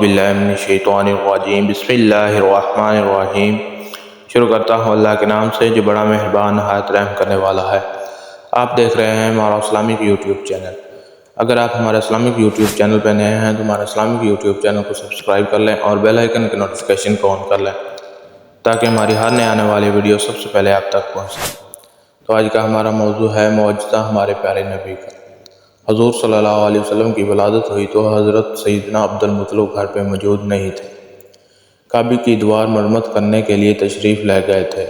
باللہ من الشیطان الرجیم بسم اللہ الرحمن الرحیم۔ شروع کرتا ہوں اللہ کے نام سے جو بڑا مہربان نہایت رحم کرنے والا ہے۔ آپ دیکھ رہے ہیں ہمارا اسلامک یوٹیوب چینل۔ اگر آپ ہمارے اسلامک یوٹیوب چینل پہ نئے ہیں تو ہمارے اسلامک یوٹیوب چینل کو سبسکرائب کر لیں اور بیل آئیکن کے نوٹیفیکیشن کو آن کر لیں تاکہ ہماری ہر نئے آنے والی ویڈیو سب سے پہلے آپ تک پہنچے۔ تو آج کا ہمارا موضوع ہے معجزہ ہمارے پیارے نبی کا۔ حضور صلی اللہ علیہ وسلم کی ولادت ہوئی تو حضرت سیدنا عبد المطلب گھر پہ موجود نہیں تھے۔ کعبے کی دیوار مرمت کرنے کے لیے تشریف لے گئے تھے۔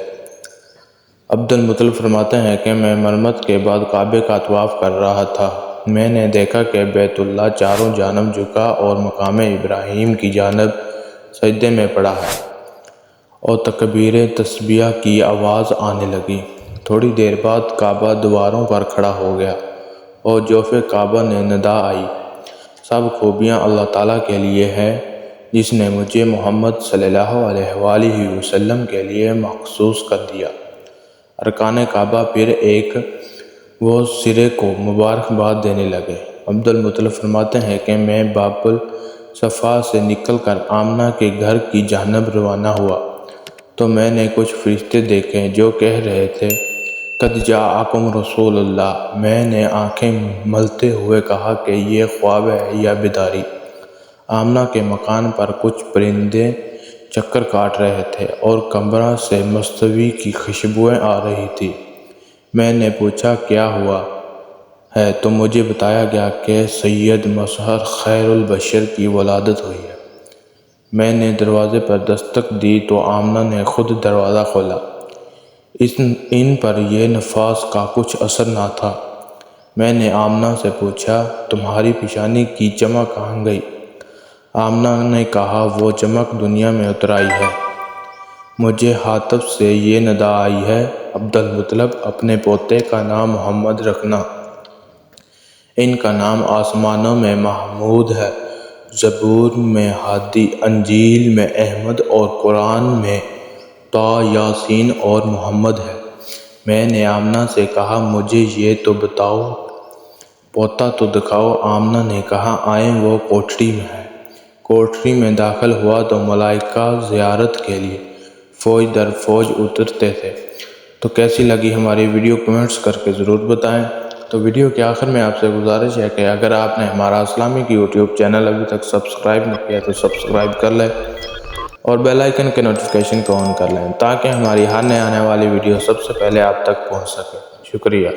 عبد المطلب فرماتے ہیں کہ میں مرمت کے بعد کعبے کا طواف کر رہا تھا۔ میں نے دیکھا کہ بیت اللہ چاروں جانب جھکا اور مقام ابراہیم کی جانب سجدے میں پڑا ہے اور تکبیر تسبیح کی آواز آنے لگی۔ تھوڑی دیر بعد کعبہ دیواروں پر کھڑا ہو گیا اور جوف کعبہ نے ندا آئی، سب خوبیاں اللہ تعالیٰ کے لیے ہے جس نے مجھے محمد صلی اللہ علیہ وآلہ وسلم کے لیے مخصوص کر دیا۔ ارکان کعبہ پھر ایک وہ سرے کو مبارکباد دینے لگے۔ عبد المطلب فرماتے ہیں کہ میں باب الصفا سے نکل کر آمنہ کے گھر کی جانب روانہ ہوا تو میں نے کچھ فرشتے دیکھے جو کہہ رہے تھے قد جاءکم رسول اللہ۔ میں نے آنکھیں ملتے ہوئے کہا کہ یہ خواب ہے یا بیداری۔ آمنہ کے مکان پر کچھ پرندے چکر کاٹ رہے تھے اور کمرہ سے مستوی کی خوشبوئیں آ رہی تھی۔ میں نے پوچھا کیا ہوا ہے تو مجھے بتایا گیا کہ سید مظہر خیر البشر کی ولادت ہوئی ہے۔ میں نے دروازے پر دستک دی تو آمنہ نے خود دروازہ کھولا۔ ان پر یہ نفاس کا کچھ اثر نہ تھا۔ میں نے آمنہ سے پوچھا تمہاری پیشانی کی چمک کہاں گئی؟ آمنہ نے کہا وہ چمک دنیا میں اتر آئی ہے۔ مجھے حاطب سے یہ ندا آئی ہے عبد المطلب اپنے پوتے کا نام محمد رکھنا۔ ان کا نام آسمانوں میں محمود ہے، زبور میں ہادی، انجیل میں احمد اور قرآن میں یاسین اور محمد ہے۔ میں نے آمنہ سے کہا مجھے یہ تو بتاؤ پوتا تو دکھاؤ۔ آمنہ نے کہا آئیں وہ کوٹھری میں ہے۔ کوٹھری میں داخل ہوا تو ملائکہ زیارت کے لیے فوج در فوج اترتے تھے۔ تو کیسی لگی ہماری ویڈیو کمنٹس کر کے ضرور بتائیں۔ تو ویڈیو کے آخر میں آپ سے گزارش ہے کہ اگر آپ نے ہمارا اسلامک یوٹیوب چینل ابھی تک سبسکرائب نہ کیا تو سبسکرائب کر لیں اور بیل آئیکن کے نوٹیفیکیشن کو آن کر لیں تاکہ ہماری ہر نئے آنے والی ویڈیو سب سے پہلے آپ تک پہنچ سکے۔ شکریہ۔